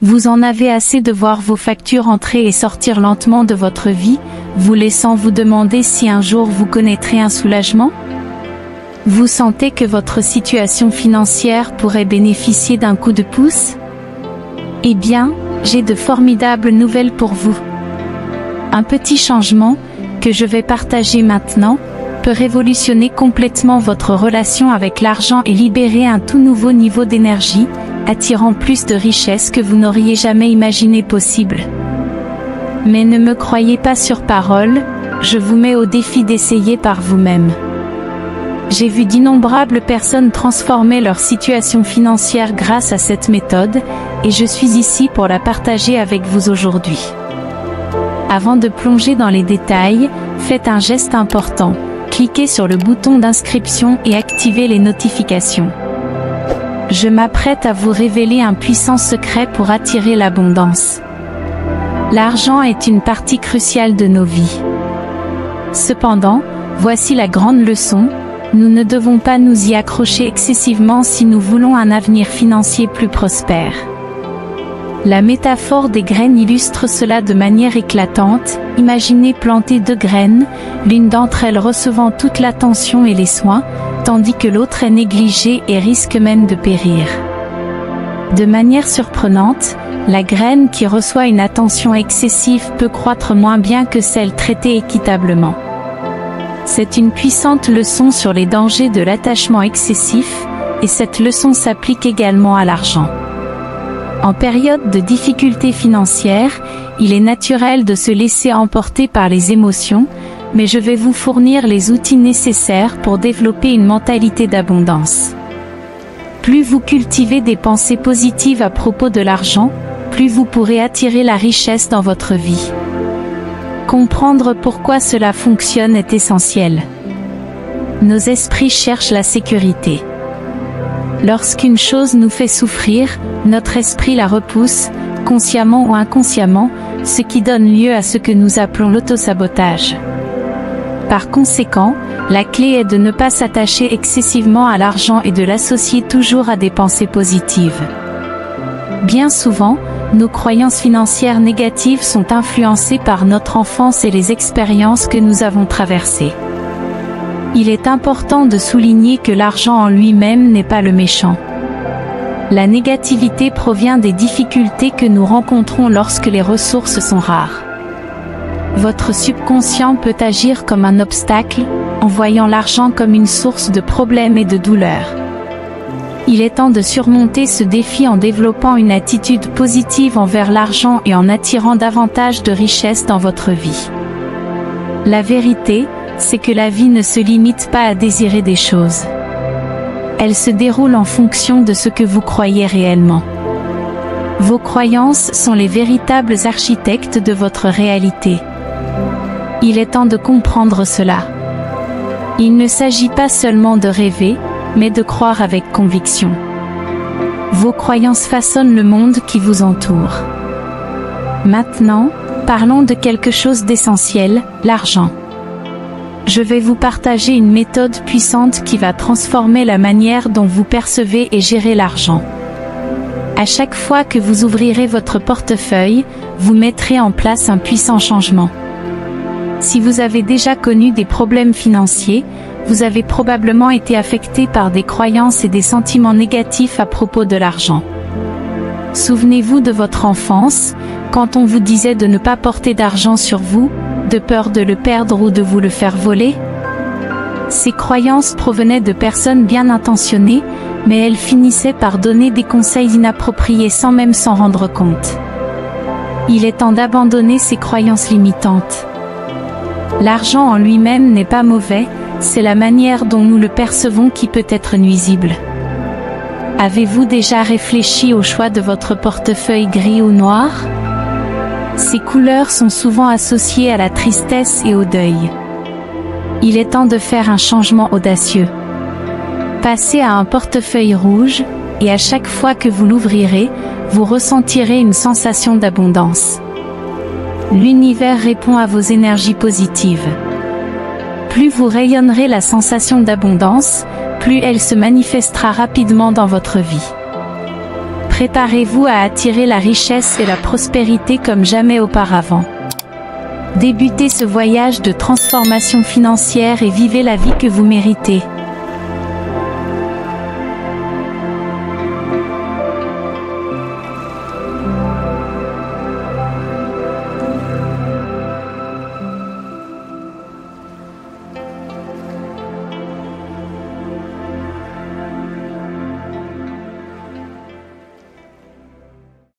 Vous en avez assez de voir vos factures entrer et sortir lentement de votre vie, vous laissant vous demander si un jour vous connaîtrez un soulagement? Vous sentez que votre situation financière pourrait bénéficier d'un coup de pouce? Eh bien, j'ai de formidables nouvelles pour vous. Un petit changement, que je vais partager maintenant, peut révolutionner complètement votre relation avec l'argent et libérer un tout nouveau niveau d'énergie, attirant plus de richesses que vous n'auriez jamais imaginé possible. Mais ne me croyez pas sur parole, je vous mets au défi d'essayer par vous-même. J'ai vu d'innombrables personnes transformer leur situation financière grâce à cette méthode, et je suis ici pour la partager avec vous aujourd'hui. Avant de plonger dans les détails, faites un geste important, cliquez sur le bouton d'inscription et activez les notifications. Je m'apprête à vous révéler un puissant secret pour attirer l'abondance. L'argent est une partie cruciale de nos vies. Cependant, voici la grande leçon, nous ne devons pas nous y accrocher excessivement si nous voulons un avenir financier plus prospère. La métaphore des graines illustre cela de manière éclatante. Imaginez planter 2 graines, l'une d'entre elles recevant toute l'attention et les soins, tandis que l'autre est négligée et risque même de périr. De manière surprenante, la graine qui reçoit une attention excessive peut croître moins bien que celle traitée équitablement. C'est une puissante leçon sur les dangers de l'attachement excessif, et cette leçon s'applique également à l'argent. En période de difficultés financières, il est naturel de se laisser emporter par les émotions, mais je vais vous fournir les outils nécessaires pour développer une mentalité d'abondance. Plus vous cultivez des pensées positives à propos de l'argent, plus vous pourrez attirer la richesse dans votre vie. Comprendre pourquoi cela fonctionne est essentiel. Nos esprits cherchent la sécurité. Lorsqu'une chose nous fait souffrir, notre esprit la repousse, consciemment ou inconsciemment, ce qui donne lieu à ce que nous appelons l'autosabotage. Par conséquent, la clé est de ne pas s'attacher excessivement à l'argent et de l'associer toujours à des pensées positives. Bien souvent, nos croyances financières négatives sont influencées par notre enfance et les expériences que nous avons traversées. Il est important de souligner que l'argent en lui-même n'est pas le méchant. La négativité provient des difficultés que nous rencontrons lorsque les ressources sont rares. Votre subconscient peut agir comme un obstacle, en voyant l'argent comme une source de problèmes et de douleurs. Il est temps de surmonter ce défi en développant une attitude positive envers l'argent et en attirant davantage de richesses dans votre vie. La vérité, c'est que la vie ne se limite pas à désirer des choses. Elle se déroule en fonction de ce que vous croyez réellement. Vos croyances sont les véritables architectes de votre réalité. Il est temps de comprendre cela. Il ne s'agit pas seulement de rêver, mais de croire avec conviction. Vos croyances façonnent le monde qui vous entoure. Maintenant, parlons de quelque chose d'essentiel, l'argent. Je vais vous partager une méthode puissante qui va transformer la manière dont vous percevez et gérez l'argent. À chaque fois que vous ouvrirez votre portefeuille, vous mettrez en place un puissant changement. Si vous avez déjà connu des problèmes financiers, vous avez probablement été affecté par des croyances et des sentiments négatifs à propos de l'argent. Souvenez-vous de votre enfance, quand on vous disait de ne pas porter d'argent sur vous, de peur de le perdre ou de vous le faire voler. Ces croyances provenaient de personnes bien intentionnées, mais elles finissaient par donner des conseils inappropriés sans même s'en rendre compte. Il est temps d'abandonner ces croyances limitantes. L'argent en lui-même n'est pas mauvais, c'est la manière dont nous le percevons qui peut être nuisible. Avez-vous déjà réfléchi au choix de votre portefeuille gris ou noir? Ces couleurs sont souvent associées à la tristesse et au deuil. Il est temps de faire un changement audacieux. Passez à un portefeuille rouge, et à chaque fois que vous l'ouvrirez, vous ressentirez une sensation d'abondance. L'univers répond à vos énergies positives. Plus vous rayonnerez la sensation d'abondance, plus elle se manifestera rapidement dans votre vie. Préparez-vous à attirer la richesse et la prospérité comme jamais auparavant. Débutez ce voyage de transformation financière et vivez la vie que vous méritez.